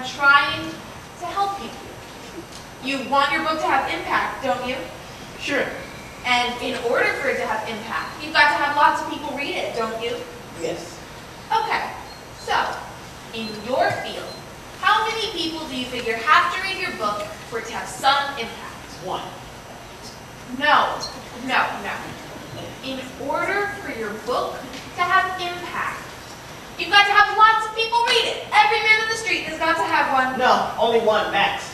I'm trying to help people. You want your book to have impact, don't you? Sure. And in order for it to have impact, you've got to have lots of people read it, don't you? Yes. Okay, so, in your field, how many people do you figure have to read your book for it to have some impact? One. No. In order for your book to have impact, you've got to have lots of people read it. Every man on the street has got to have one. No, only one, Max.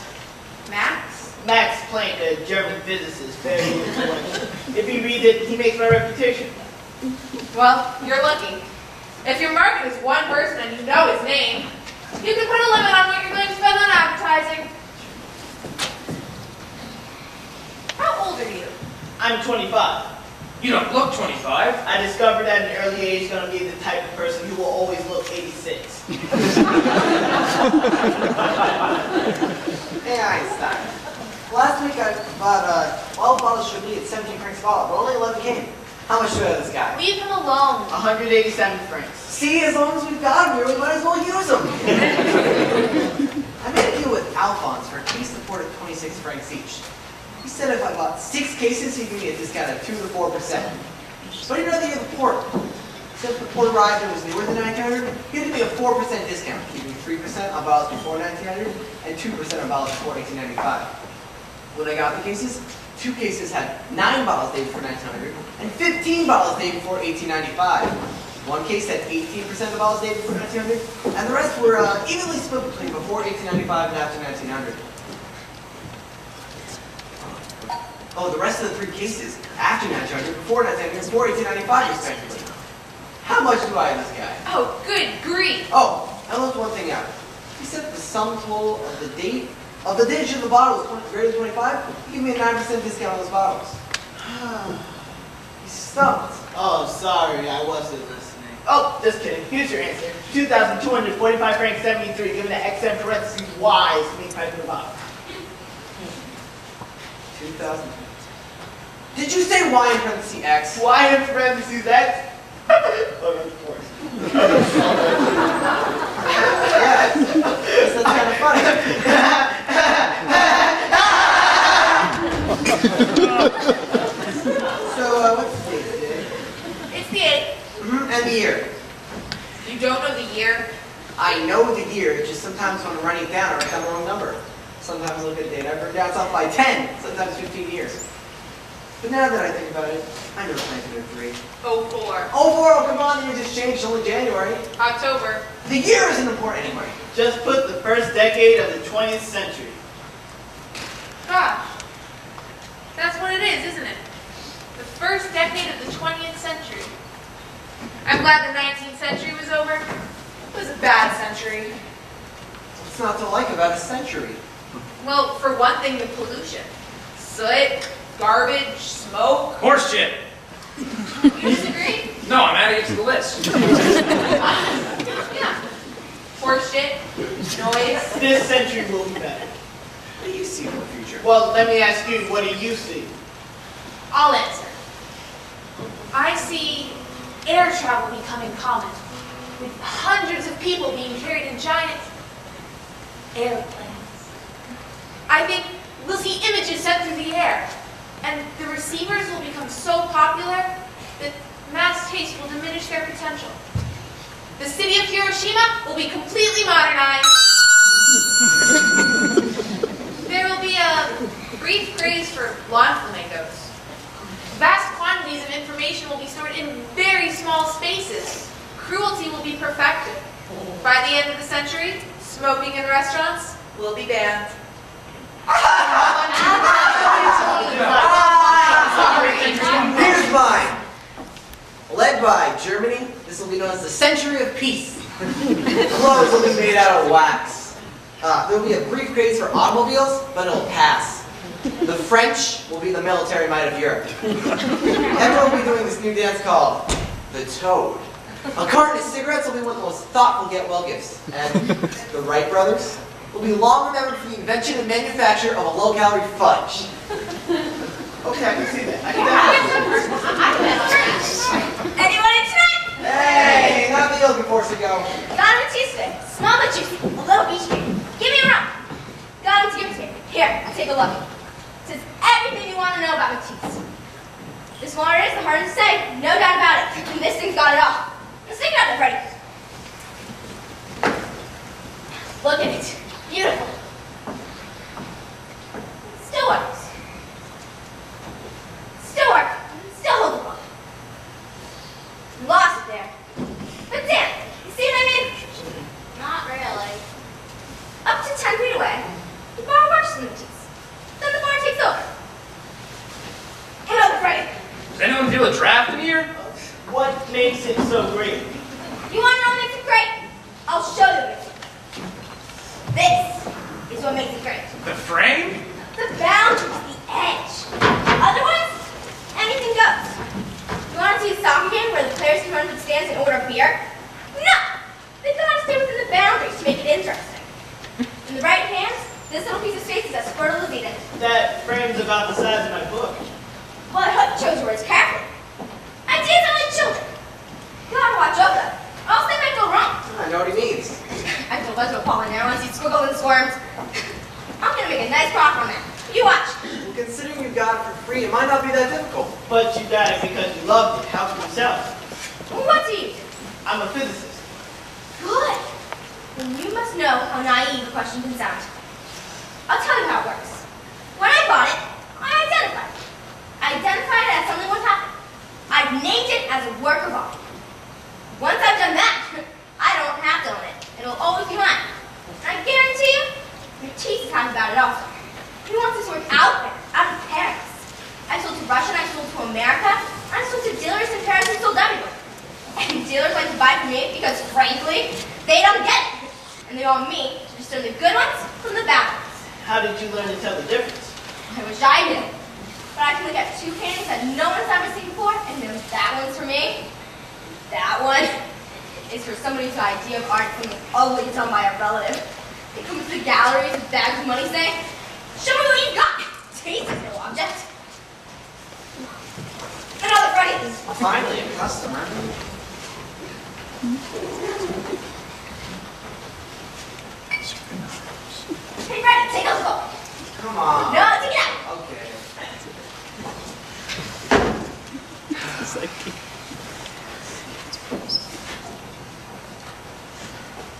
Max? Max Planck, a German physicist, very influential. If he reads it, he makes my reputation. Well, you're lucky. If your market is one person and you know his name, you can put a limit on what you're going to spend on advertising. How old are you? I'm 25. You don't look 25. I discovered at an early age going to be the type of person who will always look 86. Hey Einstein. Last week I bought 12 bottles of Chablis at 17 francs a bottle, but only 11 came. How much do I owe this guy? Leave him alone. 187 francs. See, as long as we've got him here, we might as well use him. I made a deal with Alphonse for a case of port at 26 francs each. He said if I bought 6 cases, he'd give me a discount of 2 to 4%. But he'd rather get the port. Since the port arrived and was newer than 1900, he'd give me a 4% discount, keeping 3% on bottles before 1900 and 2% on bottles before 1895. When I got the cases, 2 cases had 9 bottles dated before 1900 and 15 bottles dated before 1895. 1 case had 18% of bottles dated before 1900, and the rest were evenly split between before 1895 and after 1900. Oh, the rest of the 3 cases, after 1900, before 1900, and before 1895, respectively. How much do I owe this guy? Oh, good grief. Oh, I left one thing out. He said the sum total of the date of the digit of the bottle was greater than 25. He gave me a 9% discount on those bottles. He stumped. Oh, sorry, I wasn't listening. Oh, just kidding. Here's your answer. 2,245 francs 73, given the XM parentheses Y to make price of the bottle. 2,000. Did you say Y in parentheses X? Y in parentheses X? Oh, of course. Yes. That's kind of funny. So, what's the date today? It's the 8th. And the year. You don't know the year? I know the year, just sometimes when I'm writing it down, I write down the wrong number. Sometimes I look at the date, I've written down something by 10, sometimes 15 years. But now that I think about it, I know it's 1903. 04. Oh, come on, the year just changed, it's only January. October. The year isn't important anyway. Just put the first decade of the 20th century. Gosh. That's what it is, isn't it? The first decade of the 20th century. I'm glad the 19th century was over. It was a bad century. What's not to like about a century? Well, for one thing, the pollution. Soot, garbage, smoke. Horseshit. You disagree? No, I'm adding it to the list. Yeah. Horseshit, noise. This century will be better. What do you see for the future? Well, let me ask you, what do you see? I'll answer. I see air travel becoming common, with hundreds of people being carried in giant airplanes. I think we'll see images sent through the air, and the receivers will become so popular that mass taste will diminish their potential. The city of Hiroshima will be completely modernized. There will be a brief craze for lawn flamingos. Vast quantities of information will be stored in very small spaces. Cruelty will be perfected. By the end of the century, smoking in restaurants will be banned. Here's mine. Led by Germany, this will be known as the Century of Peace. Clothes will be made out of wax. There will be a brief craze for automobiles, but it'll pass. The French will be the military might of Europe. Everyone will be doing this new dance called the Toad. A carton of cigarettes will be one of the most thoughtful get-well gifts. And the Wright brothers will be long remembered for the invention and manufacture of a low-calorie fudge. Okay, I can see that. I can definitely see that. Anyone in tonight? Hey, not the Yogi course we go. Got him a Tuesday. Small but juicy. A little beach cake. Give me a rum. Got him to give it to me. Here, take a look. It says everything you want to know about Matisse. The smaller it is, the harder to say. No doubt about it. And this thing's got it all. Let's take it out there, Freddie. Look at it. Beautiful. Still works. Still works. Still holds the book. Lost it there. But damn, you see what I mean? Not really. Up to 10 feet away, you borrow watches from the Matisse. Then the bar takes over. Come over, Freddie. Does anyone feel a draft in here? What makes it so great? You want to know what makes it great? I'll show you what makes it great. This is what makes it great. The frame? The boundary, the edge. Otherwise, anything goes. You want to see a soccer game where the players can run to the stands and order beer? No! They've got to stay within the boundaries to make it interesting. In the right hands, this little piece of space is as fertile as Eden. That frame's about the size of my book. Well, I hope you chose your words carefully. Ideas are like children. You gotta watch over them, or else they might go wrong. I know what he means. I told Leslie Apollinaire once he squiggled and squirmed. I'm gonna make a nice profit on that. You watch. Well, considering you got it for free, it might not be that difficult. But you got it because you loved it. How can you sell it? Well, what do you do? I'm a physicist. Good. Then you must know how naive a question can sound. I'll tell you how it works. When I bought it, I identified it. I identified it as something worth having. I've named it as a work of art. Once I've done that, I don't have to own it. It'll always be mine. And I guarantee you, Matisse is happy about it also. He wants this work out there, out of Paris. I sold to Russia, and I sold to America, and I sold to dealers in Paris and sold everywhere. And dealers like to buy from me because, frankly, they don't get it. And they want me to discern the good ones from the bad ones. How did you learn to tell the difference? I wish I knew. But I can look at two paintings that no one's ever seen before and know that one's for me. That one is for somebody whose idea of art is something ugly done by a relative. They come to the galleries with bags of money saying, show me what you've got. Taste is no object. Another Freddie. Finally, a customer. Hey, Freddie, take a look. Come on. No, take it out. Okay.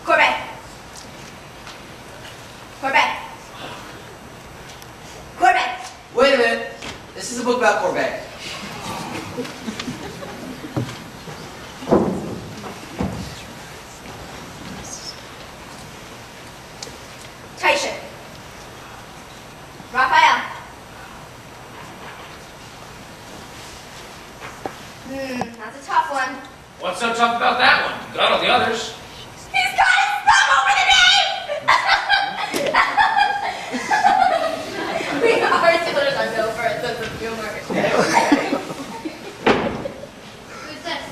Corbett. Corbett. Corbett. Wait a minute. This is a book about Corbett. Titian. Raphael. That's a tough one. What's so tough about that one? You got all the others. He's got his thumb over the name! We art dealers are known for a sense of humor. Who's this?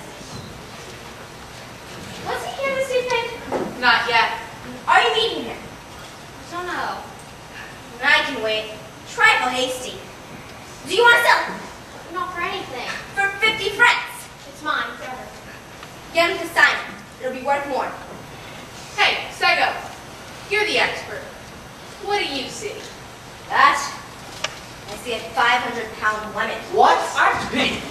Was he here this evening? Not yet. Are you meeting him? I don't know. I can wait. Trifle hasty. Do you want to sell it? Not for anything. For 50 francs. It's mine forever. Get him to sign it. It'll be worth more. Hey, Sego, you're the expert. What do you see? That? I see a 500-pound lemon. What? I have to pee.